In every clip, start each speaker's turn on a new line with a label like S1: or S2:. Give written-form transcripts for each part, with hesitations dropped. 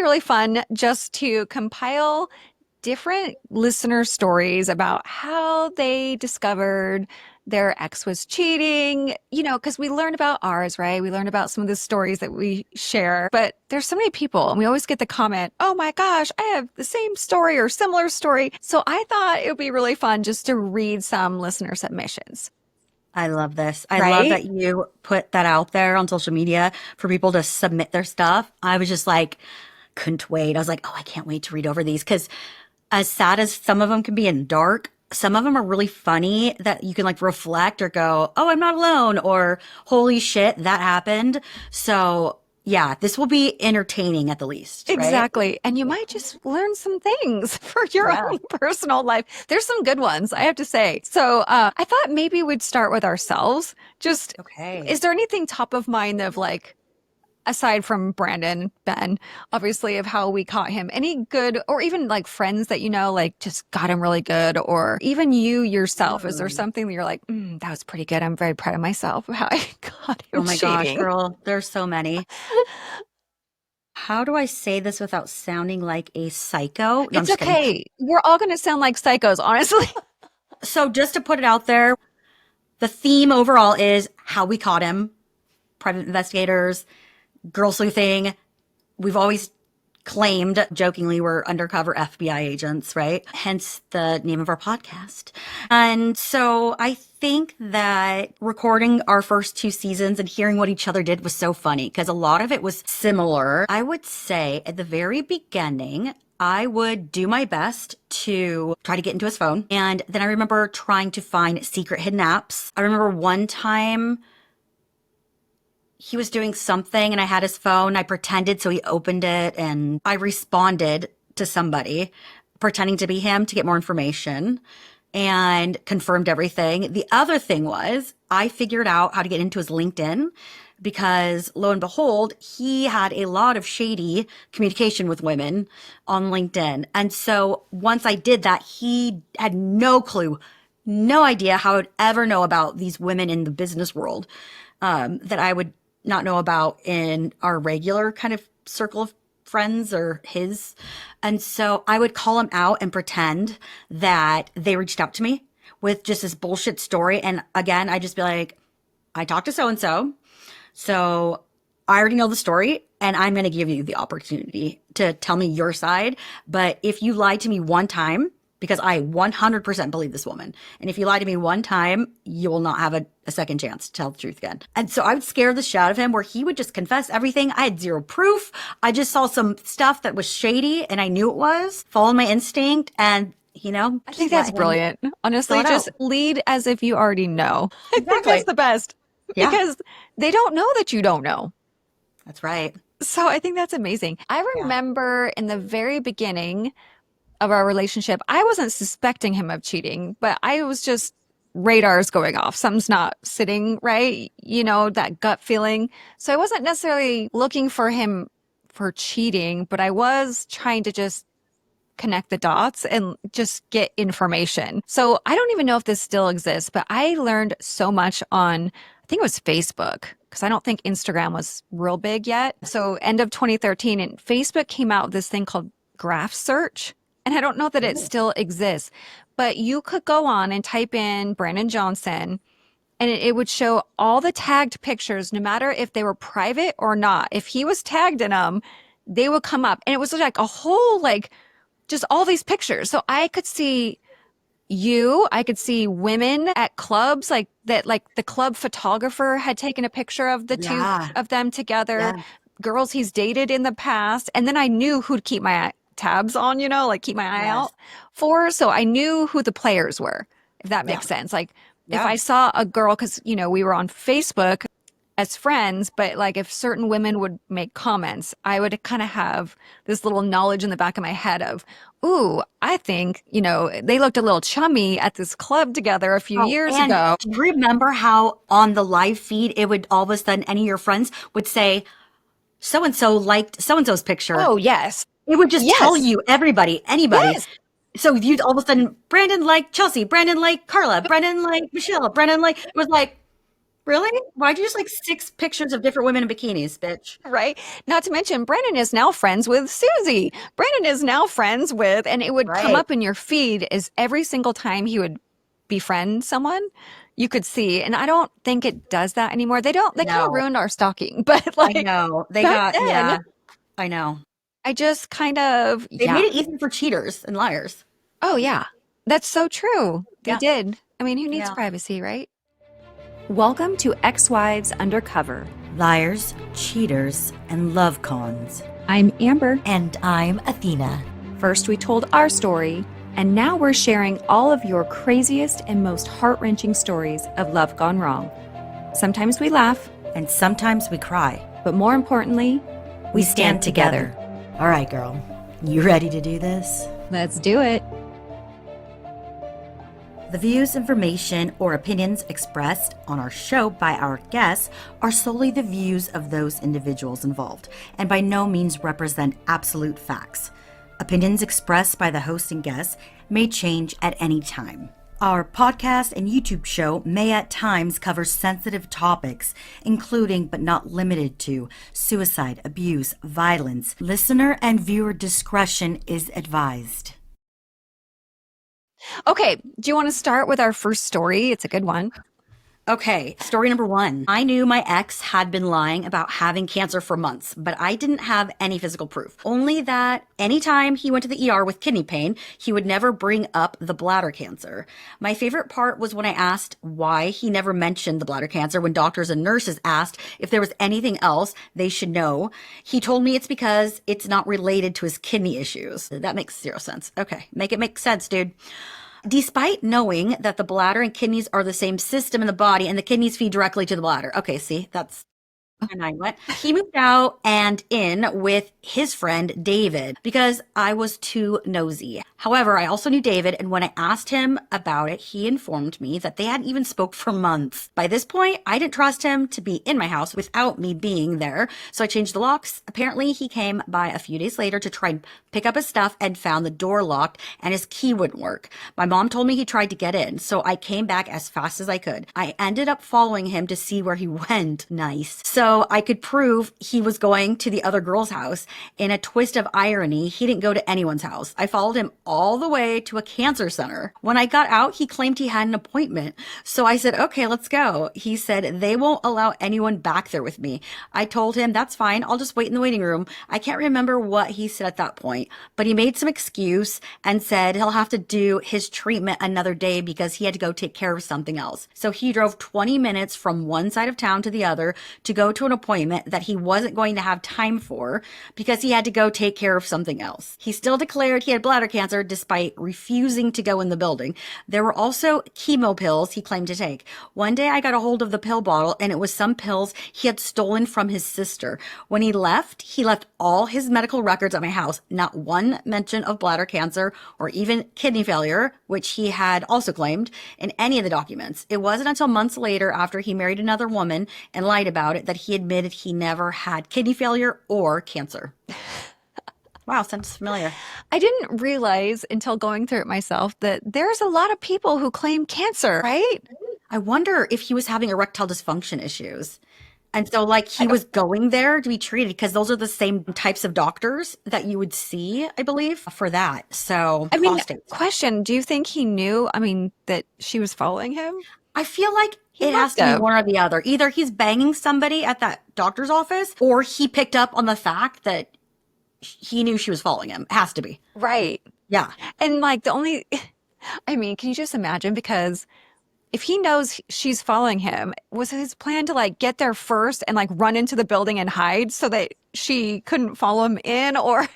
S1: be really fun just to compile different listener stories about how they discovered their ex was cheating, because we learn about ours, right? We learn about some of the stories that we share, but there's so many people and we always get the comment, oh my gosh, I have the same story or similar story. So I thought it would be really fun just to read some listener submissions,
S2: I love this. I love
S1: right?
S2: that you put that out there on social media for people to submit their stuff. I was just like, couldn't wait. I was like, oh, I can't wait to read over these because as sad as some of them can be and dark, some of them are really funny that you can like reflect or go, oh, I'm not alone, or holy shit, that happened. So yeah, this will be entertaining at the least, right?
S1: Exactly. And you might just learn some things for your
S2: Yeah.
S1: own personal life. There's some good ones, I have to say. So I thought maybe we'd start with ourselves. Just,
S2: Okay.
S1: is there anything top of mind of like, aside from Brandon, Ben, obviously, of how we caught him, any good, or even like friends that like just got him really good, or even you yourself? Is there
S2: Hmm.
S1: something that you're like, that was pretty good? I'm very proud of myself of how I got him
S2: Oh my gosh,
S1: cheating.
S2: girl, there's so many. How do I say this without sounding like a psycho? No, I'm
S1: It's
S2: just kidding.
S1: okay. We're all going to sound like psychos, honestly.
S2: So just to put it out there, the theme overall is how we caught him, private investigators, girl sleuthing. We've always claimed jokingly we're undercover FBI agents, right? Hence the name of our podcast. And so I think that recording our first two seasons and hearing what each other did was so funny because a lot of it was similar. I would say at the very beginning, I would do my best to try to get into his phone. And then I remember trying to find secret hidden apps. I remember one time he was doing something and I had his phone. I pretended, so he opened it and I responded to somebody pretending to be him to get more information and confirmed everything. The other thing was I figured out how to get into his LinkedIn because lo and behold, he had a lot of shady communication with women on LinkedIn. And so once I did that, he had no clue, no idea how I would ever know about these women in the business world that I would not know about in our regular kind of circle of friends or his. And so I would call him out and pretend that they reached out to me with just this bullshit story. And again, I just be like, I talked to so and so. So I already know the story and I'm going to give you the opportunity to tell me your side. But if you lied to me one time, because I 100% believe this woman. And if you lie to me one time, you will not have a second chance to tell the truth again. And so I would scare the shit out of him where he would just confess everything. I had zero proof. I just saw some stuff that was shady and I knew it was. Followed my instinct and,
S1: I think
S2: just
S1: that's
S2: let him
S1: brilliant.
S2: fill
S1: Honestly,
S2: it
S1: just
S2: out.
S1: lead as if you already know. I think that's
S2: Exactly.
S1: the best
S2: Yeah,
S1: because they don't know that you don't know.
S2: that's right.
S1: So I think that's amazing. I
S2: Yeah.
S1: remember in the very beginning of our relationship, I wasn't suspecting him of cheating, but I was just radars going off. Something's not sitting right, that gut feeling. So I wasn't necessarily looking for him for cheating, but I was trying to just connect the dots and just get information. So I don't even know if this still exists, but I learned so much on, I think it was Facebook, because I don't think Instagram was real big yet. So end of 2013, and Facebook came out with this thing called graph search. And I don't know that it
S2: Ooh.
S1: still exists, but you could go on and type in Brandon Johnson and it would show all the tagged pictures, no matter if they were private or not. If he was tagged in them, they would come up. And it was like a whole, like, just all these pictures. So I could see I could see women at clubs like that, like the club photographer had taken a picture of the two
S2: Yeah.
S1: of them together,
S2: Yeah.
S1: girls he's dated in the past. And then I knew who'd keep my tabs on, like keep my eye
S2: Yes.
S1: out for. So I knew who the players were, if that
S2: Yeah.
S1: makes sense. Like if
S2: Yeah.
S1: I saw a girl, because, we were on Facebook as friends, but like if certain women would make comments, I would kind of have this little knowledge in the back of my head of, ooh, I think, they looked a little chummy at this club together a few
S2: Oh,
S1: years
S2: and
S1: ago.
S2: do you remember how on the live feed it would all of a sudden any of your friends would say, so and so liked so and so's picture?
S1: Oh, yes.
S2: It would just tell
S1: Yes.
S2: you everybody, anybody.
S1: Yes.
S2: So if you all of a sudden, Brandon liked Chelsea, Brandon liked Carla, Brandon liked Michelle, Brandon liked, it was like, Really? Why'd you use like 6 pictures of different women in bikinis, bitch?
S1: Right? Not to mention, Brennan is now friends with Susie. Brennan is now friends with, and it would come
S2: Right.
S1: up in your feed as every single time he would befriend someone, you could see. And I don't think it does that anymore. They kind of
S2: No,
S1: ruined our stalking, but
S2: I
S1: like
S2: know. They
S1: back
S2: got,
S1: then,
S2: yeah, I know.
S1: I just kind of,
S2: They
S1: yeah.
S2: made it easy for cheaters and liars.
S1: Oh, yeah. That's so true. They
S2: Yeah,
S1: did. I mean, who needs
S2: yeah.
S1: privacy, right? Welcome to Ex-Wives Undercover.
S2: Liars, cheaters, and love cons.
S1: I'm Amber.
S2: And I'm Athena.
S1: First, we told our story, and now we're sharing all of your craziest and most heart-wrenching stories of love gone wrong. Sometimes we laugh,
S2: And sometimes we cry.
S1: but more importantly,
S2: We stand together. All right, girl. You ready to do this?
S1: Let's do it.
S2: The views, information, or opinions expressed on our show by our guests are solely the views of those individuals involved and by no means represent absolute facts. Opinions expressed by the host and guests may change at any time. Our podcast and YouTube show may at times cover sensitive topics, including but not limited to suicide, abuse, violence. Listener and viewer discretion is advised.
S1: Okay, do you want to start with our first story? It's a good one.
S2: Okay, story number 1. I knew my ex had been lying about having cancer for months, but I didn't have any physical proof. Only that anytime he went to the ER with kidney pain, he would never bring up the bladder cancer. My favorite part was when I asked why he never mentioned the bladder cancer when doctors and nurses asked if there was anything else they should know. He told me it's because it's not related to his kidney issues. That makes zero sense. Okay, make it make sense, dude. Despite knowing that the bladder and kidneys are the same system in the body and the kidneys feed directly to the bladder. Okay, see, that's and I went. He moved out and in with his friend David because I was too nosy. However, I also knew David, and when I asked him about it, he informed me that they hadn't even spoke for months. By this point, I didn't trust him to be in my house without me being there, so I changed the locks. Apparently, he came by a few days later to try and pick up his stuff and found the door locked and his key wouldn't work. My mom told me he tried to get in, so I came back as fast as I could. I ended up following him to see where he went. Nice. So I could prove he was going to the other girl's house. In a twist of irony, he didn't go to anyone's house. I followed him all the way to a cancer center. When I got out, he claimed he had an appointment. So I said, okay, let's go. He said, they won't allow anyone back there with me. I told him, that's fine. I'll just wait in the waiting room. I can't remember what he said at that point, but he made some excuse and said he'll have to do his treatment another day because he had to go take care of something else. So he drove 20 minutes from one side of town to the other to go to an appointment that he wasn't going to have time for because he had to go take care of something else. He still declared he had bladder cancer despite refusing to go in the building. There were also chemo pills he claimed to take. One day I got a hold of the pill bottle and it was some pills he had stolen from his sister. When he left all his medical records at my house, not one mention of bladder cancer or even kidney failure, which he had also claimed, in any of the documents. It wasn't until months later after he married another woman and lied about it that he admitted he never had kidney failure or cancer. Wow, sounds familiar.
S1: I didn't realize until going through it myself that there's a lot of people who claim cancer, right?
S2: I wonder if he was having erectile dysfunction issues. And so, like,
S1: I
S2: he
S1: don't,
S2: was going there to be treated because those are the same types of doctors that you would see, I believe, for that. So,
S1: I mean,
S2: prostate.
S1: question, do you think he knew, I mean, that she was following him?
S2: I feel like
S1: He
S2: it has
S1: must
S2: to be
S1: have.
S2: one or the other. Either he's banging somebody at that doctor's office or he picked up on the fact that he knew she was following him. It has to be.
S1: Right.
S2: Yeah.
S1: And like the only, I mean, can you just imagine? Because if he knows she's following him, was his plan to like get there first and like run into the building and hide so that she couldn't follow him in? Or, I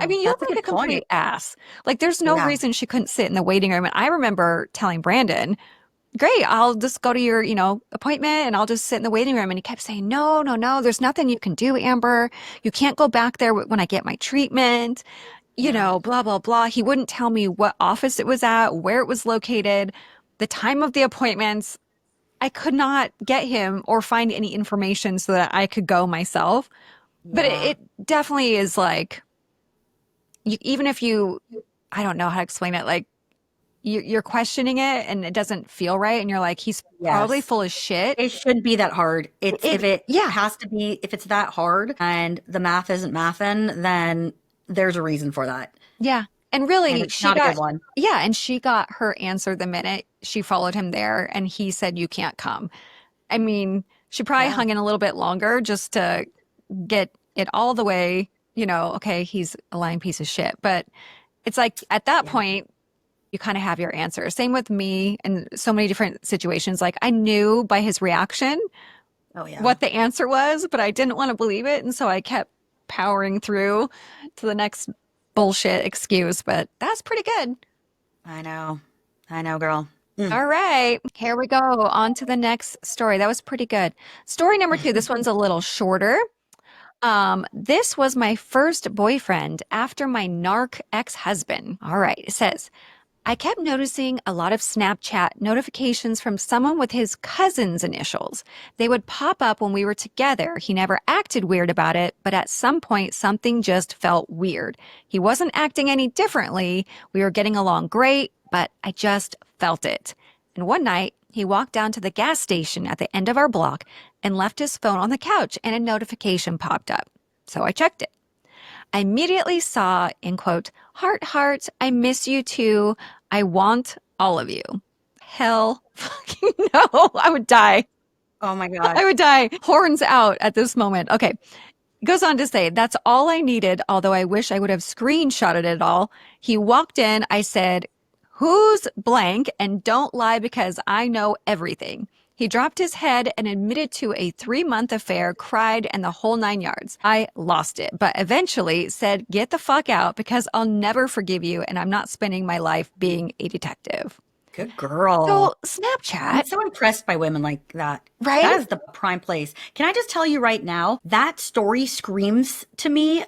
S2: Oh,
S1: mean, you
S2: that's
S1: look
S2: a
S1: like a
S2: good point.
S1: complete ass. Like, there's no
S2: Yeah.
S1: reason she couldn't sit in the waiting room. And I remember telling Brandon, great, I'll just go to your, appointment and I'll just sit in the waiting room. And he kept saying, no, no, no, there's nothing you can do, Amber. You can't go back there when I get my treatment,
S2: Yeah.
S1: blah, blah, blah. He wouldn't tell me what office it was at, where it was located, the time of the appointments. I could not get him or find any information so that I could go myself. But it,
S2: Yeah.
S1: it definitely is like, even if you, I don't know how to explain it. Like, you're questioning it and it doesn't feel right, and you're like, he's probably
S2: Yes.
S1: full of shit.
S2: It shouldn't be that hard. It's if it
S1: Yeah,
S2: has to be, if it's that hard and the math isn't mathin', then there's a reason for that.
S1: yeah. And
S2: And
S1: really,
S2: it's not a good one.
S1: and she got her answer the minute she followed him there and he said, you can't come. I mean, she probably
S2: Yeah.
S1: hung in a little bit longer just to get it all the way, okay, he's a lying piece of shit. But it's like at that
S2: Yeah.
S1: point, you kind of have your answer. Same with me in so many different situations. Like I knew by his reaction
S2: Oh, yeah.
S1: what the answer was, but I didn't want to believe it. And so I kept powering through to the next bullshit excuse. But that's pretty good.
S2: I know. I know, girl. Mm.
S1: All right, here we go. On to the next story. That was pretty good. Story number two. This one's a little shorter. This was my first boyfriend after my narc ex-husband. All right, it says, I kept noticing a lot of Snapchat notifications from someone with his cousin's initials. They would pop up when we were together. He never acted weird about it, but at some point, something just felt weird. He wasn't acting any differently. We were getting along great, but I just felt it. And one night, he walked down to the gas station at the end of our block and left his phone on the couch, and a notification popped up. So I checked it. I immediately saw, in quote, heart, heart, I miss you too. I want all of you. Hell fucking no. I would die.
S2: Oh my God.
S1: I would die. Horns out at this moment. Okay. It goes on to say, that's all I needed, although I wish I would have screenshotted it all. He walked in. I said, who's blank? And don't lie because I know everything. He dropped his head and admitted to a 3-month affair, cried, and the whole 9 yards. I lost it, but eventually said, get the fuck out because I'll never forgive you and I'm not spending my life being a detective.
S2: Good girl.
S1: So,
S2: I'm
S1: Snapchat,
S2: so impressed by women like that.
S1: right?
S2: That is the prime place. Can I just tell you right now, that story screams to me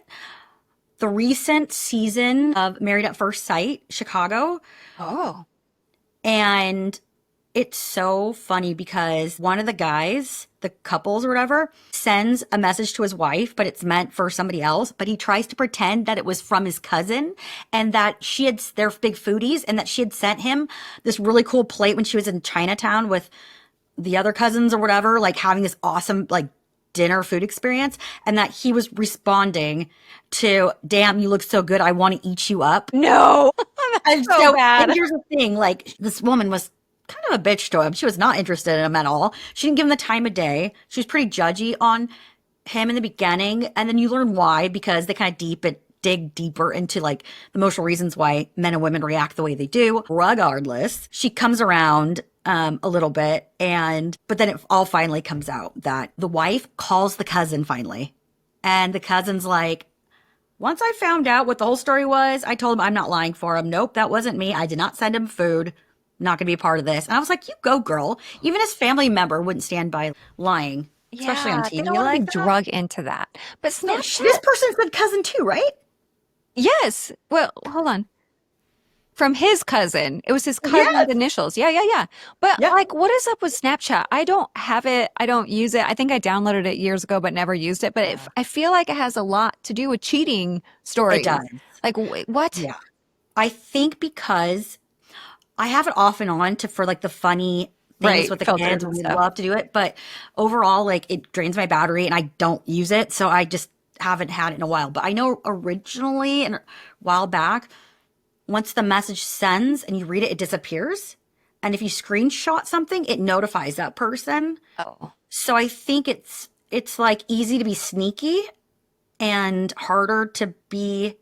S2: the recent season of Married at First Sight, Chicago.
S1: Oh,
S2: And it's so funny because one of the guys, the couples or whatever, sends a message to his wife, but it's meant for somebody else. But he tries to pretend that it was from his cousin and that they're big foodies and that she had sent him this really cool plate when she was in Chinatown with the other cousins or whatever, like having this awesome, like, dinner food experience, and that he was responding to, damn, you look so good. I want to eat you up.
S1: no.
S2: And
S1: So
S2: and
S1: bad.
S2: here's the thing, like, this woman was kind of a bitch to him. She was not interested in him at all. She didn't give him the time of day. She was pretty judgy on him in the beginning. And then you learn why, because they kind of dig deeper into like the emotional reasons why men and women react the way they do. Regardless, she comes around a little bit, but then it all finally comes out that the wife calls the cousin finally. And the cousin's like, once I found out what the whole story was, I told him I'm not lying for him. Nope, that wasn't me. I did not send him food. I'm not going to be a part of this. And I was like, you go, girl. Even his family member wouldn't stand by lying, especially on
S1: Yeah, they
S2: TV
S1: don't want to be
S2: like that.
S1: drug into that. But
S2: No,
S1: Snapchat,
S2: this person said cousin too, right?
S1: yes. Well, hold on. From his cousin. It was his cousin's
S2: Yes.
S1: initials. Yeah, yeah, yeah. But
S2: Yeah.
S1: like, what is up with Snapchat? I don't have it. I don't use it. I think I downloaded it years ago, but never used it. But I feel like it has a lot to do with cheating
S2: It
S1: stories.
S2: does.
S1: Like, what?
S2: Yeah. I think because I have it off and on for like the funny things
S1: Right.
S2: with the
S1: Filters
S2: kids.
S1: and
S2: We
S1: stuff.
S2: love to do it. But overall, like it drains my battery and I don't use it. So I just haven't had it in a while. But I know originally and a while back, once the message sends and you read it, it disappears. And if you screenshot something, it notifies that person.
S1: Oh.
S2: So I think it's like easy to be sneaky and harder to be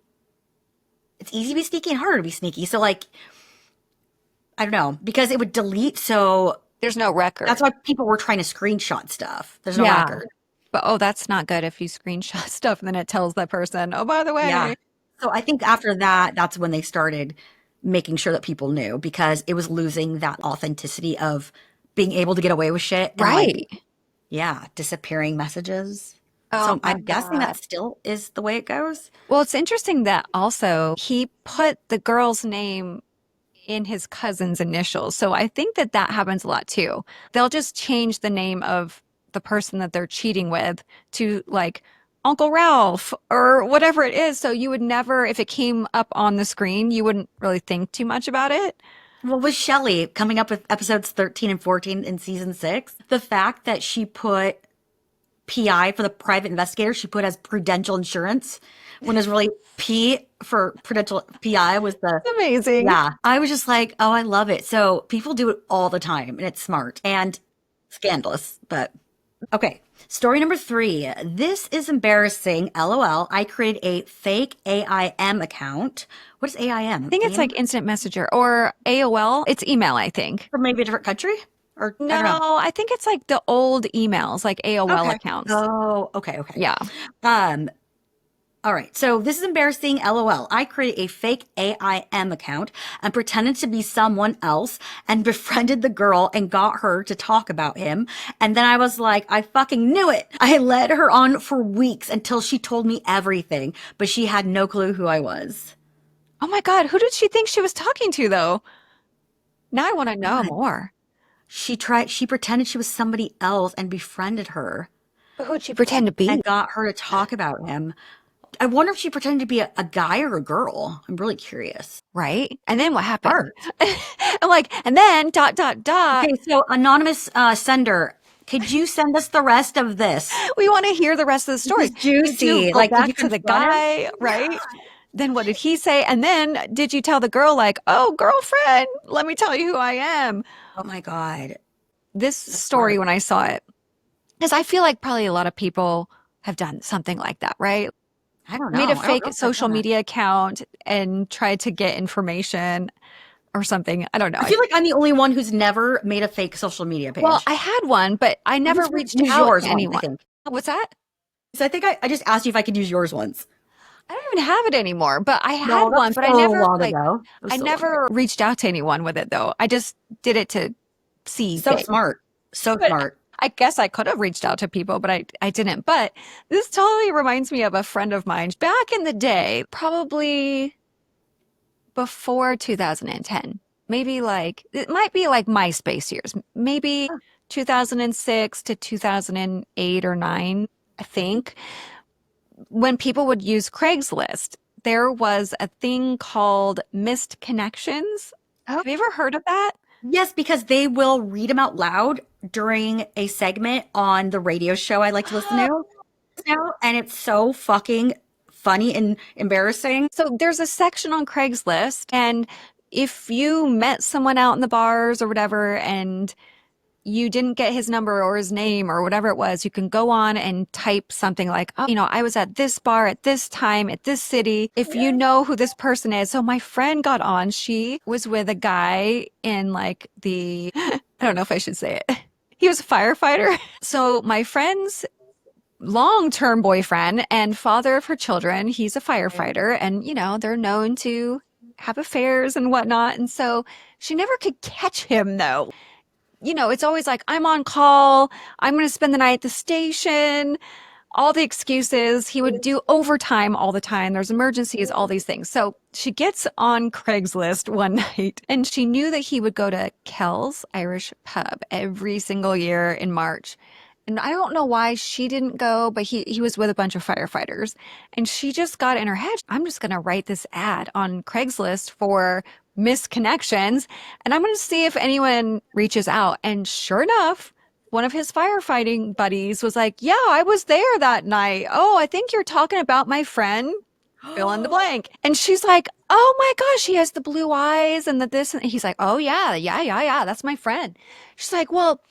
S2: it's easy to be sneaky and harder to be sneaky. So like I don't know, because it would delete, so
S1: There's no record.
S2: that's why people were trying to screenshot stuff. There's no
S1: Yeah.
S2: record.
S1: But oh, that's not good if you screenshot stuff and then it tells that person, oh, by the
S2: Yeah.
S1: way.
S2: So I think after that, that's when they started making sure that people knew because it was losing that authenticity of being able to get away with shit and like,
S1: Right.
S2: yeah, disappearing messages.
S1: Oh
S2: So
S1: my
S2: I'm guessing
S1: God.
S2: that still is the way it goes.
S1: Well, it's interesting that also he put the girl's name in his cousin's initials. So I think that that happens a lot too. They'll just change the name of the person that they're cheating with to like Uncle Ralph or whatever it is. So you would never, if it came up on the screen, you wouldn't really think too much about it.
S2: Well, with Shelley coming up with episodes 13 and 14 in season 6, the fact that she put PI for the private investigator, she put as prudential insurance when it was really P for prudential PI was the,
S1: Amazing.
S2: yeah. I was just like, oh, I love it. So people do it all the time and it's smart and scandalous, but okay. Story number 3. This is embarrassing. LOL. I created a fake AIM account. What is AIM?
S1: I think it's like Instant Messenger or AOL. It's email, I think.
S2: From maybe a different country? Or I don't know.
S1: No, I think it's like the old emails, like AOL
S2: Okay.
S1: accounts.
S2: Oh, okay, okay.
S1: Yeah.
S2: Um, all right. So this is embarrassing. LOL. I created a fake AIM account and pretended to be someone else and befriended the girl and got her to talk about him. And then I was like, I fucking knew it. I led her on for weeks until she told me everything, but she had no clue who I was.
S1: Oh my God, who did she think she was talking to though? Now I want to know
S2: God.
S1: more.
S2: She pretended she was somebody else and befriended her
S1: But who'd she pretend to be?
S2: and got her to talk about him. I wonder if she pretended to be a guy or a girl. I'm really curious.
S1: Right? And then what happened?
S2: Art.
S1: I'm like, and then dot, dot, dot.
S2: Okay, so anonymous sender, could you send us the rest of this?
S1: We want to hear the rest of the story.
S2: This is
S1: Did you
S2: juicy.
S1: go
S2: Like, did
S1: back
S2: you
S1: to the
S2: confront her?
S1: guy, right? Then what did he say? And then did you tell the girl, like, oh, girlfriend, let me tell you who I am?
S2: Oh my God.
S1: This story, when I saw it, because I feel like probably a lot of people have done something like that, right?
S2: I don't know.
S1: Made a
S2: I don't know
S1: fake
S2: if I've
S1: social
S2: done that.
S1: media account and tried to get information or something. I don't know.
S2: I feel like I'm the only one who's never made a fake social media page.
S1: Well, I had one, but I never
S2: just
S1: reached
S2: used
S1: out
S2: yours
S1: to
S2: once, I
S1: anyone.
S2: think.
S1: What's that?
S2: So I think I just asked you if I could use yours once.
S1: I don't even have it anymore, but I had
S2: No, that
S1: one,
S2: was
S1: but I
S2: so
S1: never
S2: long
S1: like
S2: ago. That was
S1: I
S2: so long ago.
S1: never reached out to anyone with it though. I just did it to see
S2: So
S1: things.
S2: smart. So
S1: But
S2: smart.
S1: I guess I could have reached out to people, but I didn't. But this totally reminds me of a friend of mine back in the day, probably before 2010. Maybe like it might be like MySpace years, maybe 2006 to 2008 or 9, I think. When people would use Craigslist, there was a thing called missed connections. Have you ever heard of that?
S2: Yes, because they will read them out loud during a segment on the radio show I like to listen to now, and it's so fucking funny and embarrassing.
S1: So there's a section on Craigslist, and if you met someone out in the bars or whatever, and you didn't get his number or his name or whatever it was, you can go on and type something like, oh, I was at this bar at this time at this city. If you know who this person is. So my friend got on, she was with a guy in like I don't know if I should say it. He was a firefighter. So my friend's long-term boyfriend and father of her children, he's a firefighter, and they're known to have affairs and whatnot. And so she never could catch him though. It's always like, I'm on call. I'm going to spend the night at the station. All the excuses. He would do overtime all the time. There's emergencies, all these things. So she gets on Craigslist one night and she knew that he would go to Kel's Irish Pub every single year in March. And I don't know why she didn't go, but he was with a bunch of firefighters. And she just got in her head, I'm just going to write this ad on Craigslist for missed connections, and I'm going to see if anyone reaches out. And sure enough, one of his firefighting buddies was like, yeah, I was there that night. Oh, I think you're talking about my friend, fill in the blank. And she's like, oh my gosh, he has the blue eyes and the this. And he's like, oh yeah, that's my friend. She's like, well,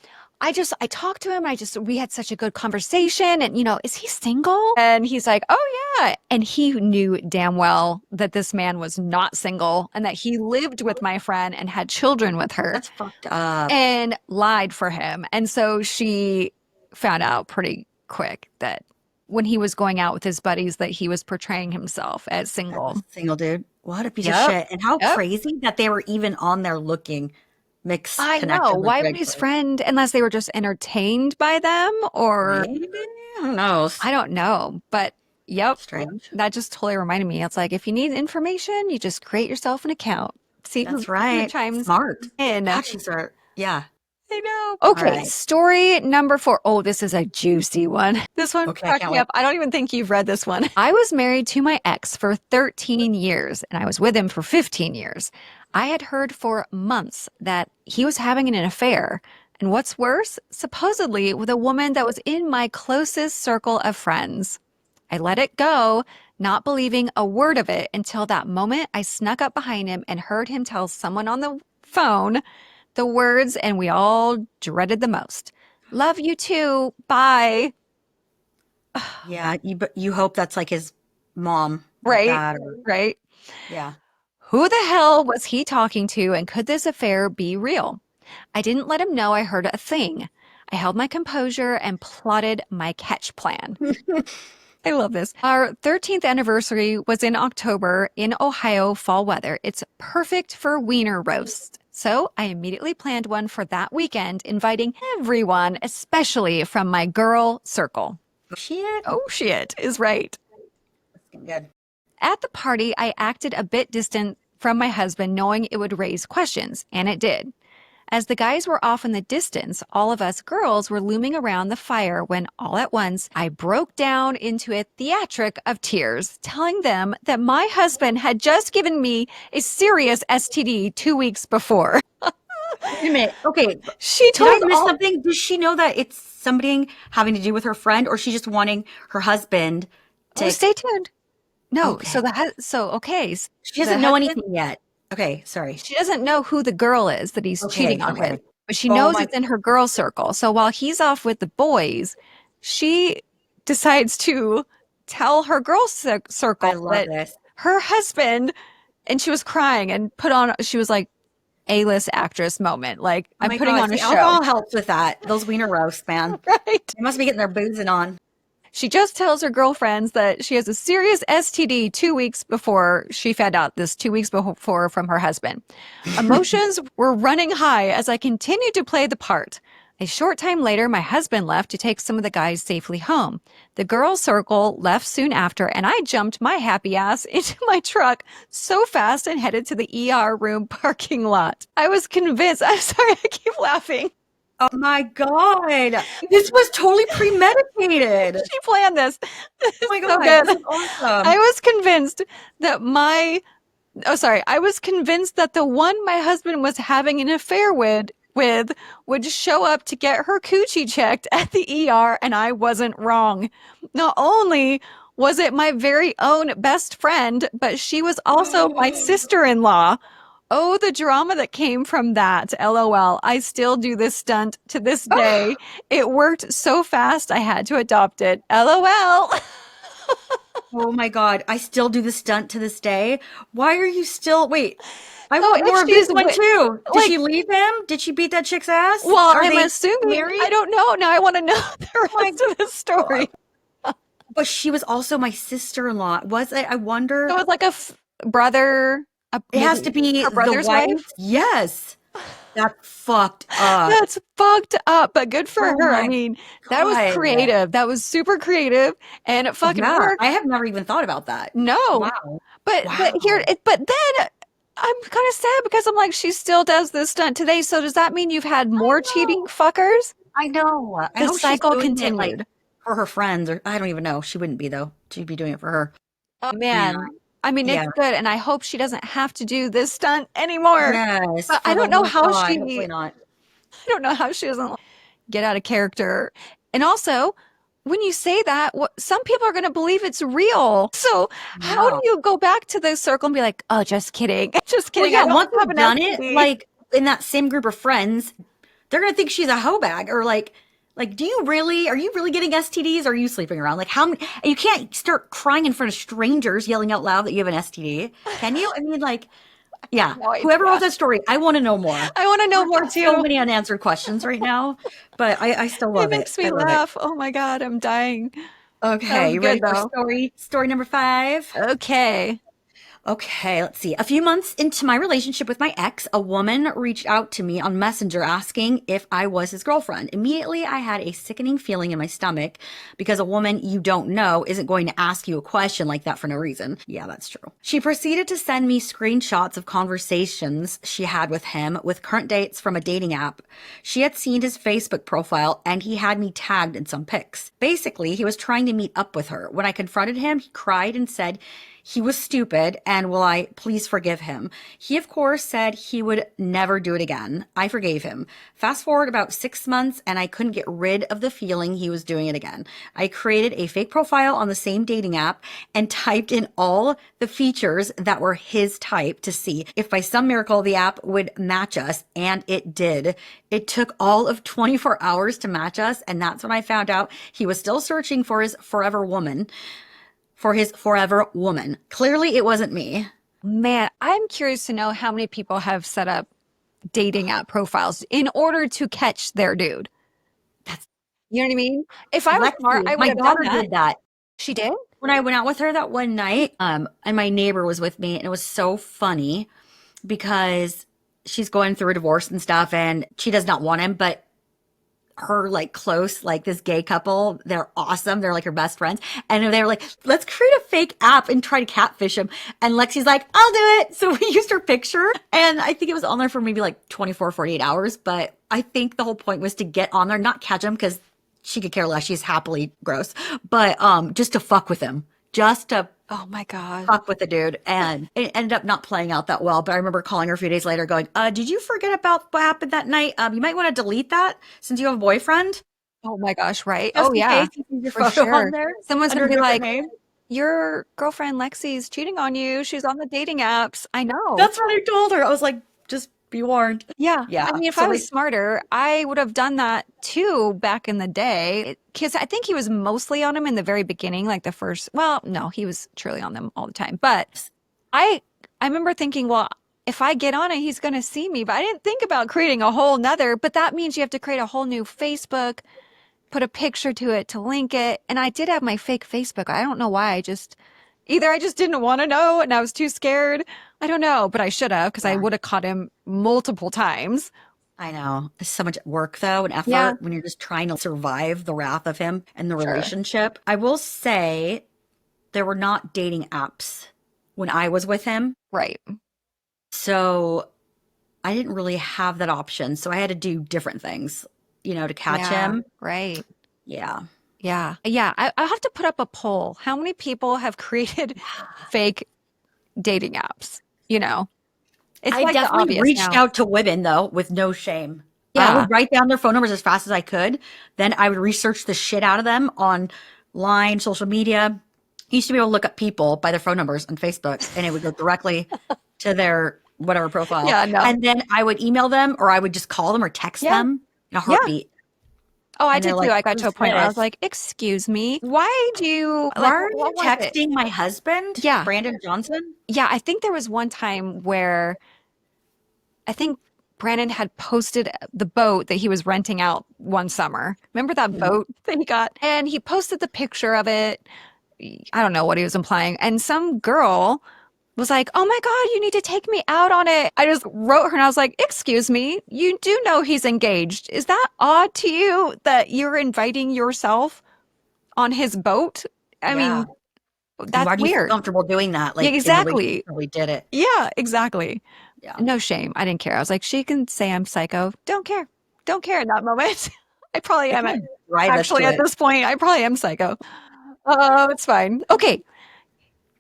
S1: I talked to him. We had such a good conversation. And, is he single? And he's like, oh, yeah. And he knew damn well that this man was not single and that he lived with my friend and had children with her.
S2: That's fucked up.
S1: And lied for him. And so she found out pretty quick that when he was going out with his buddies, that he was portraying himself as single.
S2: Single dude. What a piece
S1: Yep.
S2: of shit. And how
S1: Yep.
S2: crazy that they were even on there looking mixed
S1: I
S2: connected
S1: know.
S2: with
S1: Why would his
S2: Craigslist.
S1: friend, unless they were just entertained by them or
S2: Maybe? Who knows?
S1: I don't know, but yep,
S2: Strange.
S1: that just totally reminded me. It's like if you need information, you just create yourself an account. See who
S2: That's right.
S1: chimes
S2: Smart.
S1: in.
S2: God, she's right. Yeah.
S1: I know. Okay,
S2: right.
S1: story number 4. Oh, this is a juicy one. This one
S2: Okay, I
S1: cracked
S2: can't
S1: me
S2: wait.
S1: up. I don't even think you've read this one. I was married to my ex for 13 years, and I was with him for 15 years. I had heard for months that he was having an affair. And what's worse, supposedly with a woman that was in my closest circle of friends. I let it go, not believing a word of it until that moment I snuck up behind him and heard him tell someone on the phone the words, and we all dreaded the most. Love you too. Bye.
S2: Yeah, you hope that's like his mom or
S1: Right?
S2: dad or
S1: Right?
S2: yeah.
S1: Who the hell was he talking to, and could this affair be real? I didn't let him know I heard a thing. I held my composure and plotted my catch plan. I love this. Our 13th anniversary was in October in Ohio fall weather. It's perfect for wiener roast. So I immediately planned one for that weekend, inviting everyone, especially from my girl circle.
S2: Shit.
S1: Oh, shit is right.
S2: Good.
S1: At the party, I acted a bit distant from my husband, knowing it would raise questions, and it did. As the guys were off in the distance, all of us girls were looming around the fire when all at once I broke down into a theatric of tears, telling them that my husband had just given me a serious STD 2 weeks before.
S2: Wait a minute. Okay,
S1: She
S2: did I
S1: told
S2: miss
S1: all,
S2: something? Does she know that it's something having to do with her friend, or is she just wanting her husband
S1: oh,
S2: to?
S1: stay tuned. No,
S2: Okay,
S1: okay,
S2: she
S1: the
S2: doesn't know
S1: husband,
S2: anything yet. Okay, sorry.
S1: she doesn't know who the girl is that he's cheating
S2: Okay,
S1: on with,
S2: okay.
S1: but she
S2: Oh
S1: knows
S2: my,
S1: it's in her girl circle. So while he's off with the boys, she decides to tell her girl
S2: I
S1: circle
S2: love
S1: that
S2: this.
S1: her husband, and she was crying and she was like, A-list actress moment. Like,
S2: Oh
S1: I'm
S2: my
S1: putting
S2: God.
S1: on a
S2: See,
S1: show,
S2: alcohol helps with that. Those wiener roasts, man.
S1: right?
S2: They must be getting their boozing on.
S1: She just tells her girlfriends that she has a serious STD 2 weeks before she found out this 2 weeks before from her husband. Emotions were running high as I continued to play the part. A short time later, my husband left to take some of the guys safely home. The girls' circle left soon after, and I jumped my happy ass into my truck so fast and headed to the ER room parking lot. I was convinced, I'm sorry, I keep laughing.
S2: Oh my God. This was totally premeditated.
S1: She planned this. This
S2: Oh
S1: is
S2: my
S1: so
S2: God.
S1: good.
S2: This is awesome.
S1: I was convinced that I was convinced that the one my husband was having an affair with would show up to get her coochie checked at the ER, and I wasn't wrong. Not only was it my very own best friend, but she was also my sister-in-law. Oh, the drama that came from that. LOL. I still do this stunt to this day. It worked so fast I had to adopt it. LOL.
S2: Oh my God. I still do the stunt to this day. Why are you still, wait, I
S1: So
S2: want
S1: if
S2: more of this
S1: she's
S2: one too. Did
S1: like,
S2: she leave him? Did she beat that chick's ass?
S1: well,
S2: Are
S1: I'm
S2: they
S1: assuming,
S2: married?
S1: I don't know. Now I want to know the
S2: Oh my
S1: rest of the
S2: God.
S1: story.
S2: But she was also my sister-in-law. Was it? I wonder.
S1: So it's like a brother,
S2: It has to
S1: maybe
S2: be
S1: her
S2: the
S1: brother's
S2: wife.
S1: wife.
S2: Yes. That's fucked up.
S1: That's fucked up, but good for
S2: Oh
S1: her. I
S2: my
S1: mean, that was
S2: God.
S1: creative. That was super creative, and it fucking
S2: Yeah,
S1: worked.
S2: I have never even thought about that.
S1: No,
S2: Wow.
S1: but
S2: Wow.
S1: but then I'm kind of sad because I'm like, she still does this stunt today. So does that mean you've had
S2: I
S1: more cheating
S2: know.
S1: fuckers?
S2: I know. I
S1: The
S2: hope she's
S1: cycle
S2: doing it like
S1: continued.
S2: for her friends, or I don't even know. She wouldn't be though. She'd be doing it for her.
S1: Oh
S2: Man.
S1: man. I mean,
S2: Yeah.
S1: it's good, and I hope she doesn't have to do this stunt anymore.
S2: Yes.
S1: But
S2: For the love of God. Hopefully not.
S1: I don't know how she doesn't get out of character. And also, when you say that, some people are going to believe it's real. So how do
S2: Yeah.
S1: you go back to the circle and be like, "Oh, just kidding, just
S2: Well,
S1: kidding. I
S2: yeah,
S1: don't
S2: once
S1: have
S2: you've
S1: an
S2: done it,
S1: STD."
S2: like in that same group of friends, they're gonna think she's a hoe bag or like, do you really, are you really getting STDs or are you sleeping around? Like how many, you can't start crying in front of strangers yelling out loud that you have an STD. Can you? I mean, like, yeah,
S1: No
S2: whoever wrote
S1: idea.
S2: that story, I want to know more.
S1: I want to know
S2: I've
S1: more
S2: got so
S1: too.
S2: many unanswered questions right now, but I still
S1: It
S2: love it.
S1: makes
S2: I
S1: me
S2: love it.
S1: laugh. Oh my God, I'm dying. That
S2: Okay,
S1: was
S2: you ready
S1: good
S2: for
S1: though.
S2: story number 5?
S1: Okay.
S2: Okay, let's see. A few months into my relationship with my ex, a woman reached out to me on Messenger asking if I was his girlfriend. Immediately, I had a sickening feeling in my stomach because a woman you don't know isn't going to ask you a question like that for no reason. Yeah, that's true. She proceeded to send me screenshots of conversations she had with him with current dates from a dating app. She had seen his Facebook profile and he had me tagged in some pics. Basically, he was trying to meet up with her. When I confronted him, he cried and said He was stupid, and will I please forgive him? He, of course, said he would never do it again. I forgave him. Fast forward about 6 months, and I couldn't get rid of the feeling he was doing it again. I created a fake profile on the same dating app and typed in all the features that were his type to see if by some miracle the app would match us, and it did. It took all of 24 hours to match us, and that's when I found out he was still searching for his forever woman. Clearly, it wasn't me.
S1: Man, I'm curious to know how many people have set up dating app profiles in order to catch their dude.
S2: That's
S1: You know what I mean? If I was smart,
S2: Lexi.
S1: I would
S2: My
S1: have done
S2: daughter
S1: that.
S2: did that.
S1: She did?
S2: When I went out with her that one night, and my neighbor was with me, and it was so funny because she's going through a divorce and stuff, and she does not want him, but her like close, like this gay couple, they're awesome. They're like her best friends. And they were like, let's create a fake app and try to catfish him. And Lexi's like, I'll do it. So we used her picture. And I think it was on there for maybe like 24, 48 hours. But I think the whole point was to get on there, not catch him because she could care less. She's happily gross. But just to fuck with him. Just to
S1: Oh my God.
S2: fuck with the dude. And it ended up not playing out that well. But I remember calling her a few days later going, did you forget about what happened that night? You might want to delete that since you have a boyfriend.
S1: Oh my gosh, right?
S2: Just
S1: Oh
S2: in
S1: yeah,
S2: case you see your
S1: for
S2: photo on
S1: sure.
S2: there
S1: Someone's
S2: under
S1: gonna
S2: a
S1: be
S2: different
S1: like,
S2: name.
S1: your girlfriend Lexi's cheating on you. She's on the dating apps. I know.
S2: That's what I told her. I was like, just be warned.
S1: Yeah.
S2: Yeah.
S1: I mean, if
S2: So
S1: I was
S2: like,
S1: smarter, I would have done that too back in the day. Because I think he was mostly on him in the very beginning, like the first, well, no, he was truly on them all the time. But I I remember thinking, well, if I get on it, he's gonna see me. But I didn't think about creating a whole nother, but that means you have to create a whole new Facebook, put a picture to it to link it. And I did have my fake Facebook. I don't know why. Either I just didn't want to know and I was too scared. I don't know, but I should have because I
S2: yeah,
S1: would have caught him multiple times.
S2: I know. It's so much work though and
S1: Yeah,
S2: effort when you're just trying to survive the wrath of him and the
S1: sure.
S2: relationship. I will say there were not dating apps when I was with him.
S1: Right.
S2: So I didn't really have that option. So I had to do different things, to catch
S1: Yeah,
S2: him.
S1: right.
S2: Yeah.
S1: Yeah. Yeah. I'll have to put up a poll. How many people have created fake dating apps? You know, it's
S2: I
S1: like the
S2: definitely
S1: obvious
S2: reached
S1: now.
S2: out to women though with no shame. I
S1: Yeah.
S2: would write down their phone numbers as fast as I could. Then I would research the shit out of them online, social media. I used to be able to look up people by their phone numbers on Facebook and it would go directly to their whatever profile.
S1: Yeah. No.
S2: And then I would email them or I would just call them or text
S1: Yeah.
S2: them in a
S1: Yeah.
S2: heartbeat.
S1: Oh, I
S2: And they're
S1: did too.
S2: like,
S1: I got to
S2: who's
S1: a point where I was
S2: this?
S1: like, excuse me, why do you
S2: Why
S1: like,
S2: are you
S1: what was it?
S2: texting my husband,
S1: Yeah.
S2: Brandon Johnson?
S1: Yeah. I think there was one time where I think Brandon had posted the boat that he was renting out one summer. Remember that
S2: Mhm.
S1: boat that he got? And he posted the picture of it. I don't know what he was implying. And some girl was like, oh my God, you need to take me out on it. I just wrote her and I was like, excuse me, you do know he's engaged. Is that odd to you that you're inviting yourself on his boat? I
S2: Yeah.
S1: mean,
S2: And
S1: that's
S2: why do you feel
S1: weird.
S2: comfortable doing that?
S1: Yeah,
S2: Like in the way you
S1: exactly.
S2: probably did it.
S1: Yeah, exactly.
S2: Yeah.
S1: No shame. I didn't care. I was like, she can say I'm psycho. Don't care. Don't care in that moment. I probably
S2: It
S1: am.
S2: kind of drive us
S1: Actually,
S2: to
S1: at
S2: it.
S1: this point, I probably am psycho. Oh, it's fine. Okay.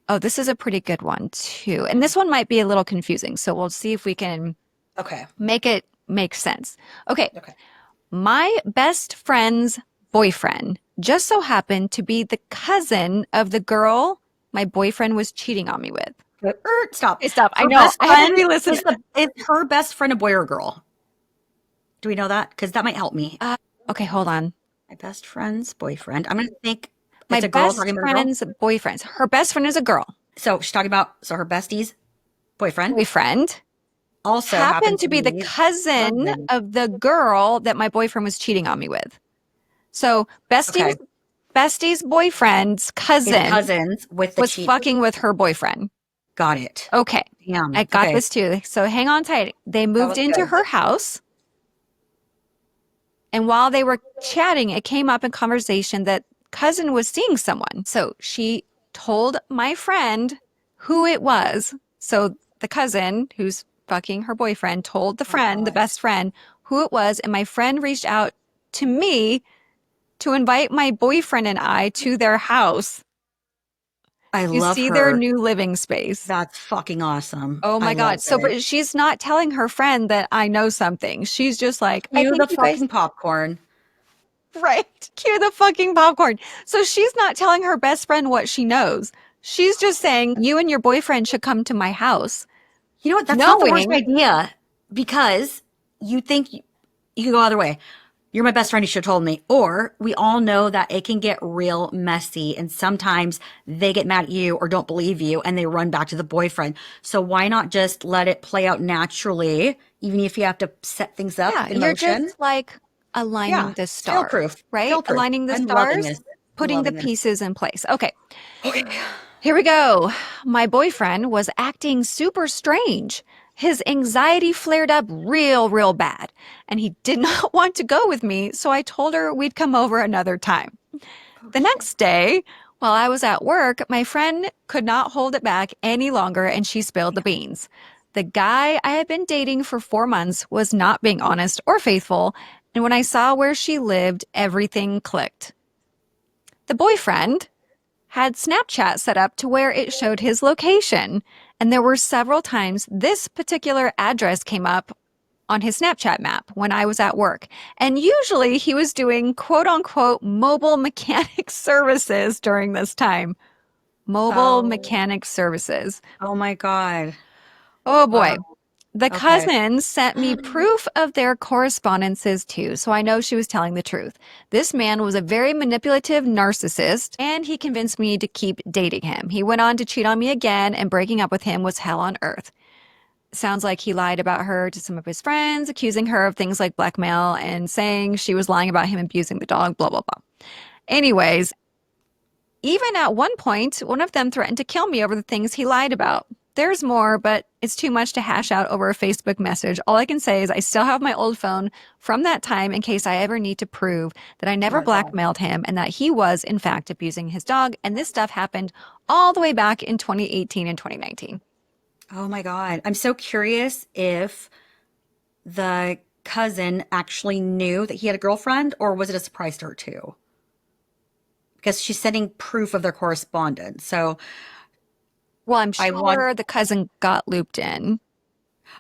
S1: Oh, this is a pretty good one too. And this one might be a little confusing. So we'll see if we can
S2: Okay.
S1: make it make sense. Okay.
S2: Okay.
S1: My best friend's boyfriend just so happened to be the cousin of the girl my boyfriend was cheating on me with.
S2: Stop.
S1: Hey, stop. I
S2: Her
S1: know.
S2: best
S1: I had to
S2: friend
S1: re-listen.
S2: is her best friend a boy or girl? Do we know that? Because that might help me.
S1: Okay, hold on.
S2: My best friend's boyfriend. I'm gonna think
S1: My
S2: it's a girl
S1: best
S2: talking about a girl.
S1: friend's boyfriend. Her best friend is a girl.
S2: So she's talking about her bestie's boyfriend
S1: Boyfriend
S2: also
S1: happened
S2: happened
S1: to
S2: to
S1: be the
S2: be
S1: cousin
S2: cousin.
S1: of the girl that my boyfriend was cheating on me with. So
S2: Okay.
S1: bestie's boyfriend's
S2: His
S1: cousin
S2: cousins with the
S1: was
S2: cheat.
S1: fucking with her boyfriend.
S2: Got it.
S1: Okay, I
S2: Damn.
S1: got
S2: Okay.
S1: this too. So hang on tight. They
S2: That
S1: moved
S2: was
S1: into
S2: good.
S1: her house, and while they were chatting, it came up in conversation that cousin was seeing someone. So she told my friend who it was. So the cousin who's fucking her boyfriend told the
S2: Oh
S1: friend, the
S2: God.
S1: best friend, who it was, and my friend reached out to me to invite my boyfriend and I to their house.
S2: I
S1: You
S2: love
S1: see their
S2: her.
S1: new living space.
S2: That's fucking awesome.
S1: Oh
S2: I
S1: my
S2: love
S1: God. So
S2: it.
S1: but she's not telling her friend that I know something. She's just like, I
S2: Cue
S1: think
S2: the
S1: you guys,
S2: fucking popcorn.
S1: right? Cue the fucking popcorn. So she's not telling her best friend what she knows. She's just saying, you and your boyfriend should come to my house,
S2: You know what? That's not the worst
S1: knowing,
S2: idea because you think you can go either way. You're my best friend, you should have told me. Or we all know that it can get real messy and sometimes they get mad at you or don't believe you and they run back to the boyfriend. So why not just let it play out naturally, even if you have to set things up
S1: yeah,
S2: in
S1: you're
S2: motion?
S1: just like aligning
S2: Yeah,
S1: the
S2: fail
S1: stars,
S2: proof.
S1: right?
S2: Fail proof.
S1: Aligning the
S2: I'm loving
S1: stars,
S2: this. I'm
S1: putting the
S2: loving this.
S1: pieces in place. Okay.
S2: Okay.
S1: Here we go. My boyfriend was acting super strange. His anxiety flared up real bad, and he did not want to go with me, so I told her we'd come over another time.
S2: Oh
S1: The
S2: shit.
S1: next day, while I was at work, my friend could not hold it back any longer and she spilled the beans. The guy I had been dating for 4 months was not being honest or faithful, and when I saw where she lived, everything clicked. The boyfriend had Snapchat set up to where it showed his location. And there were several times this particular address came up on his Snapchat map when I was at work. And usually he was doing quote unquote mobile mechanic services during this time. Mobile
S2: Oh,
S1: mechanic services.
S2: oh my God.
S1: Oh
S2: Wow.
S1: boy. The
S2: Okay.
S1: cousins sent me proof of their correspondences too, so I know she was telling the truth. This man was a very manipulative narcissist, and he convinced me to keep dating him. He went on to cheat on me again, and breaking up with him was hell on earth. Sounds like he lied about her to some of his friends, accusing her of things like blackmail and saying she was lying about him abusing the dog, blah, blah, blah. Anyways, even at one point, one of them threatened to kill me over the things he lied about. There's more, but it's too much to hash out over a Facebook message. All I can say is I still have my old phone from that time in case I ever need to prove that I
S2: Oh
S1: never
S2: my God.
S1: blackmailed him and that he was, in fact, abusing his dog. And this stuff happened all the way back in 2018 and 2019.
S2: Oh my God. I'm so curious if the cousin actually knew that he had a girlfriend, or was it a surprise to her too? Because she's sending proof of their correspondence. So
S1: Well, I'm
S2: I want,
S1: sure the cousin got looped in.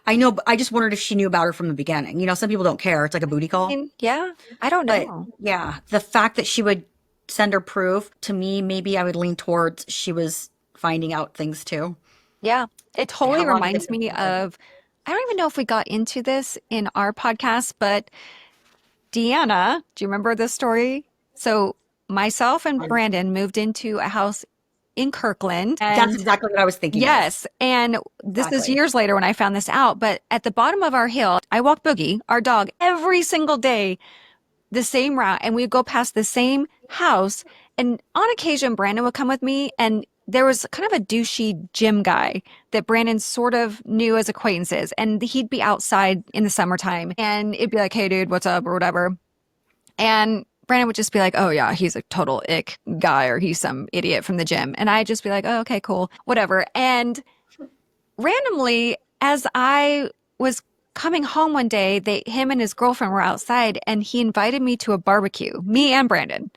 S2: I know, but I just wondered if she knew about her from the beginning. You know, some people don't care. It's like a booty
S1: I
S2: call.
S1: mean, yeah, I don't
S2: But
S1: know.
S2: yeah, the fact that she would send her proof to me, maybe I would lean towards she was finding out things too.
S1: Yeah, it
S2: Like,
S1: totally
S2: how long did they
S1: reminds
S2: think
S1: me
S2: about it?
S1: of, I don't even know if we got into this in our podcast, but Deanna, do you remember this story? So myself and Brandon moved into a house in Kirkland
S2: That's
S1: and
S2: exactly what I was thinking of.
S1: yes, and this is
S2: Exactly.
S1: years later when I found this out, but at the bottom of our hill, I walk Boogie, our dog, every single day the same route and we'd go past the same house. And on occasion, Brandon would come with me and there was kind of a douchey gym guy that Brandon sort of knew as acquaintances. And he'd be outside in the summertime and it'd be like, hey, dude, what's up or whatever. And Brandon would just be like, oh, yeah, he's a total ick guy or he's some idiot from the gym. And I'd just be like, oh, okay, cool, whatever. And randomly, as I was coming home one day, him and his girlfriend were outside and he invited me to a barbecue, me and Brandon,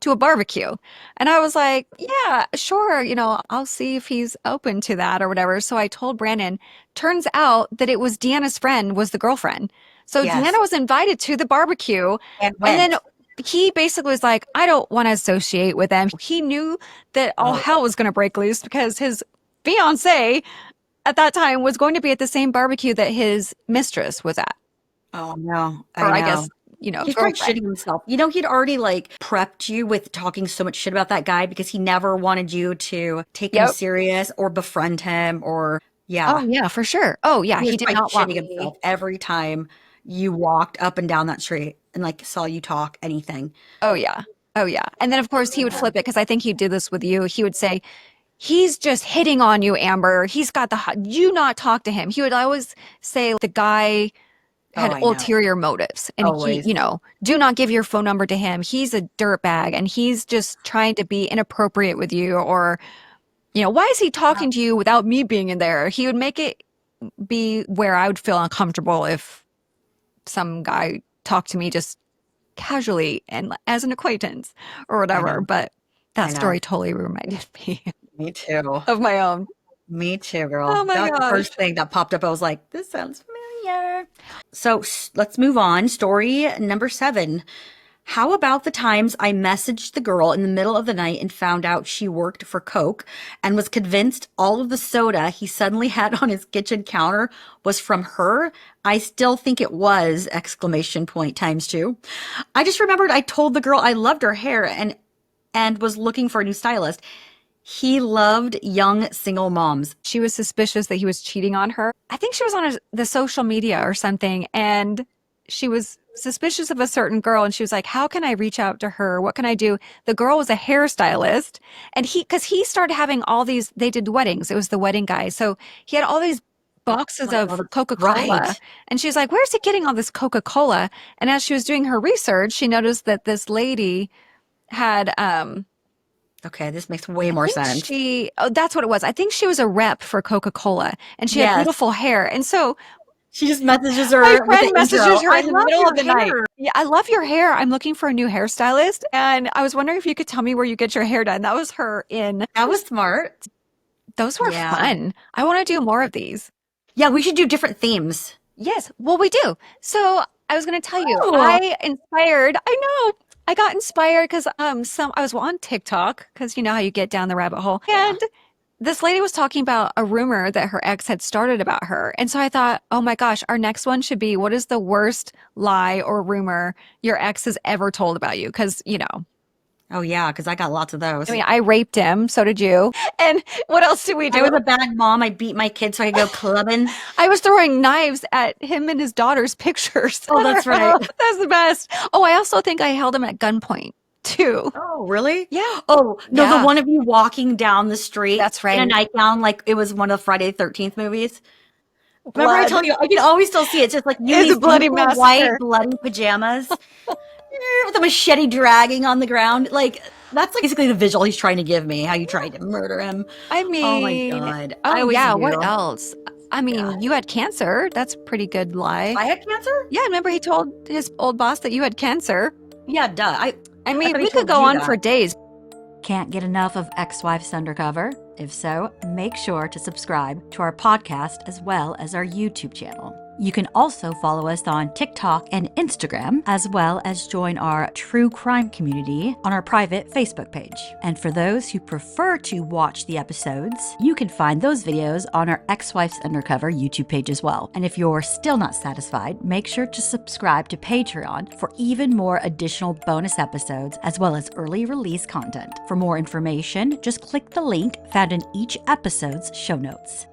S1: to a barbecue. And I was like, yeah, sure, I'll see if he's open to that or whatever. So I told Brandon, turns out that it was Deanna's friend was the girlfriend. So Deanna
S2: Yes.
S1: was invited to the barbecue
S2: And
S1: and then
S2: went.
S1: he basically was like, I don't want to associate with them. He knew that all
S2: Oh,
S1: hell was going to break loose because his fiance at that time was going to be at the same barbecue that his mistress was at,
S2: oh no.
S1: or
S2: I
S1: I
S2: know.
S1: guess,
S2: He's probably
S1: girlfriend.
S2: shitting himself. You know, he'd already like prepped you with talking so much shit about that guy because he never wanted you to take him
S1: Yep.
S2: serious or befriend him or,
S1: Oh,
S2: yeah.
S1: yeah, for sure. Oh, yeah,
S2: He
S1: he
S2: was
S1: did
S2: probably
S1: not want
S2: shitting
S1: me.
S2: himself every time you walked up and down that street and like saw you talk anything.
S1: Oh, yeah. Oh, yeah. And then, of course, he would flip it because I think he did this with you. He would say, he's just hitting on you, Amber. He's got the hot, you not talk to him. He would always say the guy
S2: Oh,
S1: had
S2: I know.
S1: ulterior motives and he,
S2: Always.
S1: do not give your phone number to him. He's a dirtbag and he's just trying to be inappropriate with you or, why is he talking to you without me being in there? He would make it be where I would feel uncomfortable if some guy talked to me just casually and as an acquaintance or
S2: I
S1: whatever.
S2: know.
S1: But
S2: I
S1: that
S2: know.
S1: story totally reminded me.
S2: Me too.
S1: of my own.
S2: Me too, girl.
S1: Oh my
S2: That was the
S1: gosh.
S2: first thing that popped up. I was like, this sounds familiar. So let's move on. Story number 7. How about the times I messaged the girl in the middle of the night and found out she worked for Coke and was convinced all of the soda he suddenly had on his kitchen counter was from her? I still think it was! Exclamation point times 2. I just remembered I told the girl I loved her hair and was looking for a new stylist. He loved young single moms.
S1: She was suspicious that he was cheating on her. I think she was on the social media or something, and she was suspicious of a certain girl, and she was like, how can I reach out to her? What can I do? The girl was a hairstylist, and because he started having all these, they did weddings. It was the wedding guy. So he had all these boxes
S2: Like,
S1: of
S2: oh,
S1: Coca-Cola,
S2: right.
S1: and she's like, where's he getting all this Coca-Cola? And as she was doing her research, she noticed that this lady had,
S2: Okay, this makes way
S1: I
S2: more
S1: think
S2: sense.
S1: that's what it was. I think she was a rep for Coca-Cola and she had
S2: Yes.
S1: beautiful hair. And so
S2: She just messages
S1: my
S2: her with
S1: friend
S2: the
S1: messages
S2: intro.
S1: her
S2: I
S1: in the
S2: love
S1: middle of
S2: your
S1: the night.
S2: hair.
S1: Yeah, I love your hair. I'm looking for a new hairstylist. And I was wondering if you could tell me where you get your hair done. That was her in.
S2: That was smart.
S1: Those were
S2: Yeah.
S1: fun. I want to do more of these.
S2: Yeah, we should do different themes.
S1: Yes. Well, we do. So I was going to tell you,
S2: Oh,
S1: I know. I got inspired because I was on TikTok because you know how you get down the rabbit hole.
S2: yeah.
S1: And this lady was talking about a rumor that her ex had started about her. And so I thought, oh my gosh, our next one should be what is the worst lie or rumor your ex has ever told about you? Because, you know,
S2: Oh, yeah, because I got lots of
S1: I
S2: those.
S1: mean, I raped him. So did you. And what else did we
S2: I
S1: do?
S2: was a bad mom. I beat my kids so I could go clubbing.
S1: I was throwing knives at him and his daughter's pictures.
S2: Oh, that's right.
S1: That's the best. Oh, I also think I held him at gunpoint too.
S2: Oh, really?
S1: Yeah.
S2: Oh, no, the
S1: Yeah.
S2: one of you walking down the street
S1: That's
S2: in a
S1: right.
S2: nightgown like it was one of the Friday the 13th movies. Remember I
S1: Blood.
S2: told you, I can always still see it. It's just like you in
S1: It's a
S2: these
S1: bloody
S2: beautiful white
S1: massacre.
S2: bloody pajamas with a machete dragging on the ground. Like, that's like basically the visual he's trying to give me, how you tried to murder him.
S1: I
S2: Oh my
S1: mean,
S2: God. I
S1: oh
S2: always
S1: yeah, what
S2: knew.
S1: else? I
S2: Yeah.
S1: mean, you had cancer. That's a pretty good lie.
S2: I had cancer?
S1: Yeah, remember he told his old boss that you had cancer.
S2: Yeah, duh.
S1: I
S2: I
S1: mean,
S2: thought he
S1: we could
S2: told
S1: go
S2: you
S1: on
S2: that.
S1: for days.
S3: Can't get enough of Ex-Wives Undercover? If so, make sure to subscribe to our podcast as well as our YouTube channel. You can also follow us on TikTok and Instagram, as well as join our true crime community on our private Facebook page. And for those who prefer to watch the episodes, you can find those videos on our Ex-Wives Undercover YouTube page as well. And if you're still not satisfied, make sure to subscribe to Patreon for even more additional bonus episodes, as well as early release content. For more information, just click the link found in each episode's show notes.